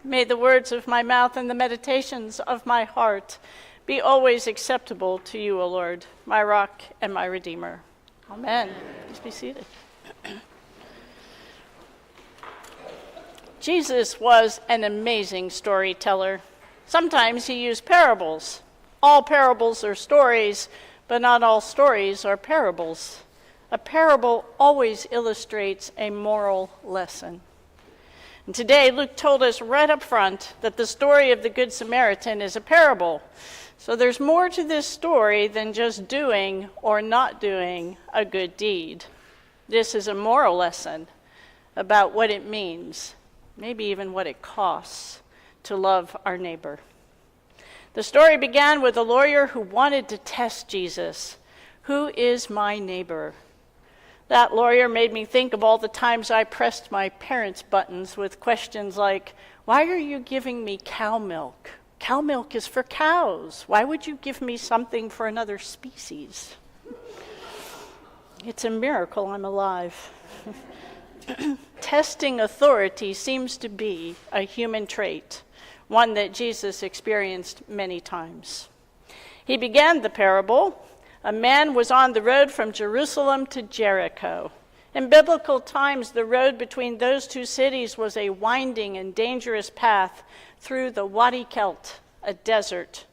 May the words of my mouth and the meditations of my heart be always acceptable to you, O Lord, my rock and my redeemer. Amen. Please be seated. Jesus was an amazing storyteller. Sometimes he used parables. All parables are stories, but not all stories are parables. A parable always illustrates a moral lesson. And today, Luke told us right up front that the story of the Good Samaritan is a parable. So there's more to this story than just doing or not doing a good deed. This is a moral lesson about what it means, maybe even what it costs, to love our neighbor. The story began with a lawyer who wanted to test Jesus. Who is my neighbor? That lawyer made me think of all the times I pressed my parents' buttons with questions like, why are you giving me cow milk? Cow milk is for cows. Why would you give me something for another species? It's a miracle I'm alive. Testing authority seems to be a human trait, one that Jesus experienced many times. He began the parable. A man was on the road from Jerusalem to Jericho. In biblical times, the road between those two cities was a winding and dangerous path through the Wadi Kelt, a desert.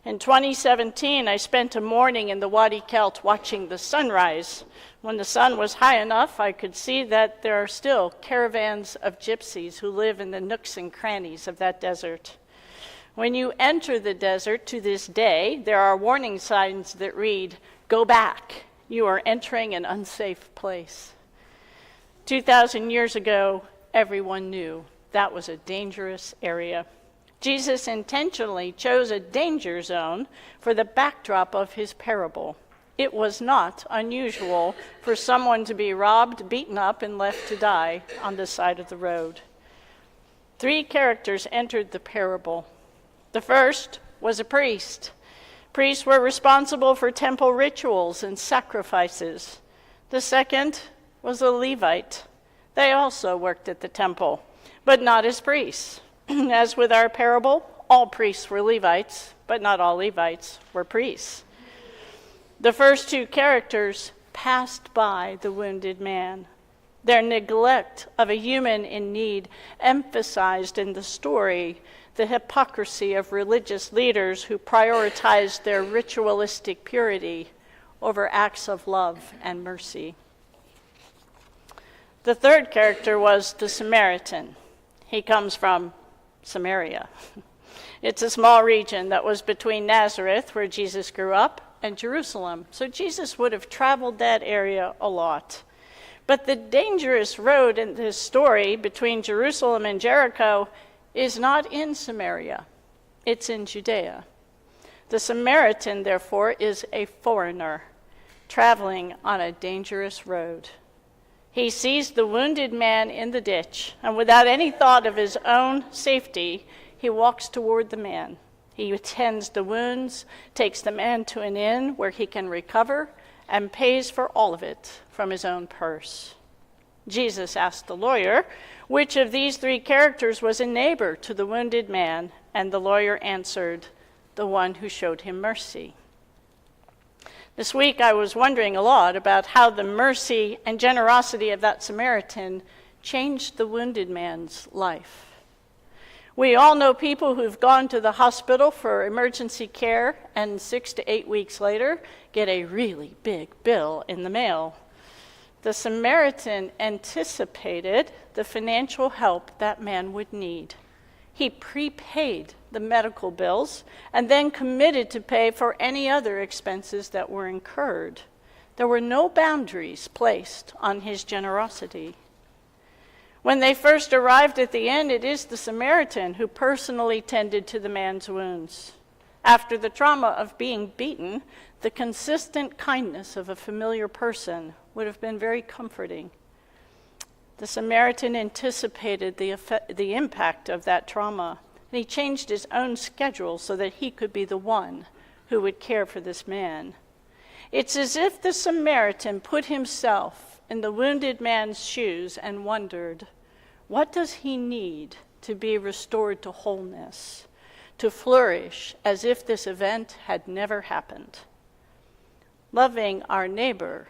In 2017, I spent a morning in the Wadi Kelt watching the sunrise. When the sun was high enough, I could see that there are still caravans of gypsies who live in the nooks and crannies of that desert. When you enter the desert to this day, there are warning signs that read, "Go back, you are entering an unsafe place." 2,000 years ago, everyone knew that was a dangerous area. Jesus intentionally chose a danger zone for the backdrop of his parable. It was not unusual for someone to be robbed, beaten up, and left to die on the side of the road. 3 characters entered the parable. The first was a priest. Priests were responsible for temple rituals and sacrifices. The second was a Levite. They also worked at the temple, but not as priests. As with our parable, all priests were Levites, but not all Levites were priests. The first 2 characters passed by the wounded man. Their neglect of a human in need emphasized in the story the hypocrisy of religious leaders who prioritized their ritualistic purity over acts of love and mercy. The third character was the Samaritan. He comes from Samaria. It's a small region that was between Nazareth, where Jesus grew up, and Jerusalem. So Jesus would have traveled that area a lot. But the dangerous road in this story between Jerusalem and Jericho is not in Samaria. It's in Judea. The Samaritan, therefore, is a foreigner traveling on a dangerous road. He sees the wounded man in the ditch, and without any thought of his own safety, he walks toward the man. He attends the wounds, takes the man to an inn where he can recover, and pays for all of it from his own purse. Jesus asked the lawyer, which of these 3 characters was a neighbor to the wounded man? And the lawyer answered, the one who showed him mercy. This week I was wondering a lot about how the mercy and generosity of that Samaritan changed the wounded man's life. We all know people who've gone to the hospital for emergency care and 6 to 8 weeks later get a really big bill in the mail. The Samaritan anticipated the financial help that man would need. He prepaid the medical bills and then committed to pay for any other expenses that were incurred. There were no boundaries placed on his generosity. When they first arrived at the inn, it is the Samaritan who personally tended to the man's wounds. After the trauma of being beaten, the consistent kindness of a familiar person would have been very comforting. The Samaritan anticipated the impact of that trauma, and he changed his own schedule so that he could be the one who would care for this man. It's as if the Samaritan put himself in the wounded man's shoes and wondered, what does he need to be restored to wholeness, to flourish as if this event had never happened. Loving our neighbor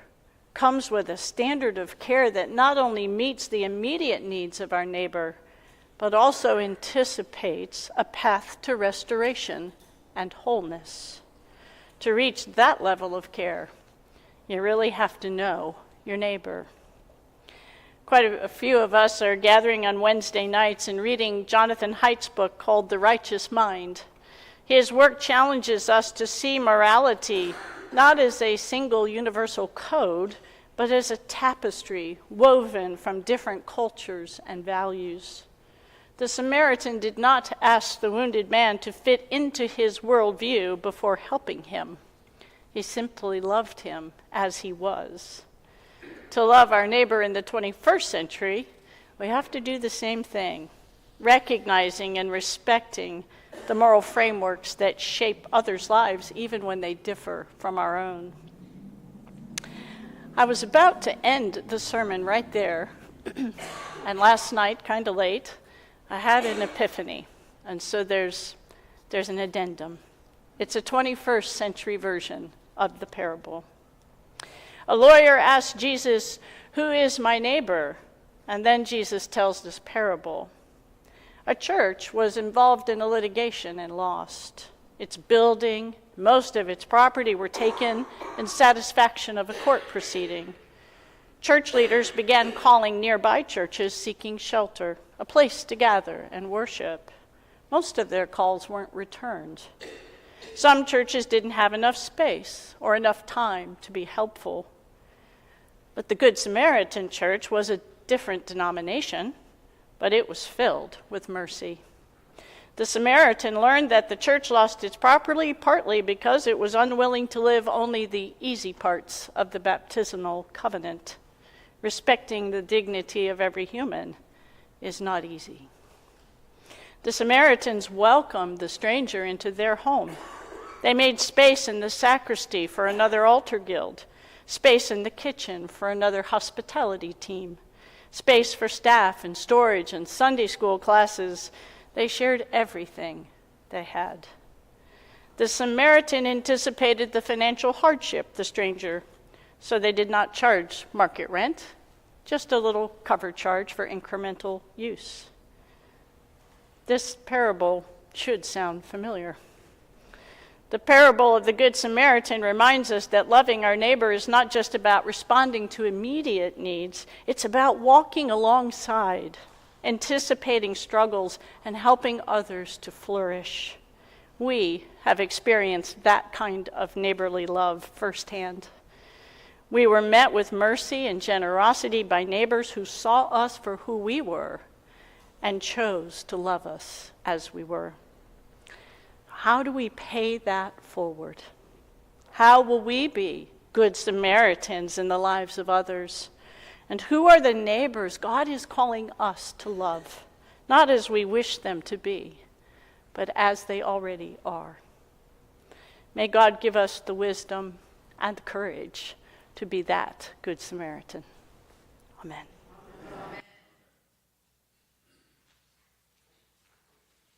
comes with a standard of care that not only meets the immediate needs of our neighbor, but also anticipates a path to restoration and wholeness. To reach that level of care, you really have to know your neighbor. Quite a few of us are gathering on Wednesday nights and reading Jonathan Haidt's book called The Righteous Mind. His work challenges us to see morality not as a single universal code, but as a tapestry woven from different cultures and values. The Samaritan did not ask the wounded man to fit into his worldview before helping him. He simply loved him as he was. To love our neighbor in the 21st century, we have to do the same thing, recognizing and respecting the moral frameworks that shape others' lives, even when they differ from our own. I was about to end the sermon right there, and last night, kind of late, I had an epiphany, and so there's an addendum. It's a 21st century version of the parable. A lawyer asked Jesus, "Who is my neighbor?" And then Jesus tells this parable. A church was involved in a litigation and lost. Its building, most of its property were taken in satisfaction of a court proceeding. Church leaders began calling nearby churches seeking shelter, a place to gather and worship. Most of their calls weren't returned. Some churches didn't have enough space or enough time to be helpful. But the Good Samaritan Church was a different denomination, but it was filled with mercy. The Samaritan learned that the church lost its property partly because it was unwilling to live only the easy parts of the baptismal covenant. Respecting the dignity of every human is not easy. The Samaritans welcomed the stranger into their home. They made space in the sacristy for another altar guild, space in the kitchen for another hospitality team, space for staff and storage and Sunday school classes. They shared everything they had. The Samaritan anticipated the financial hardship the stranger, so they did not charge market rent, just a little cover charge for incremental use. This parable should sound familiar. The parable of the Good Samaritan reminds us that loving our neighbor is not just about responding to immediate needs. It's about walking alongside, anticipating struggles, and helping others to flourish. We have experienced that kind of neighborly love firsthand. We were met with mercy and generosity by neighbors who saw us for who we were and chose to love us as we were. How do we pay that forward? How will we be good Samaritans in the lives of others? And who are the neighbors God is calling us to love, not as we wish them to be, but as they already are? May God give us the wisdom and the courage to be that good Samaritan. Amen.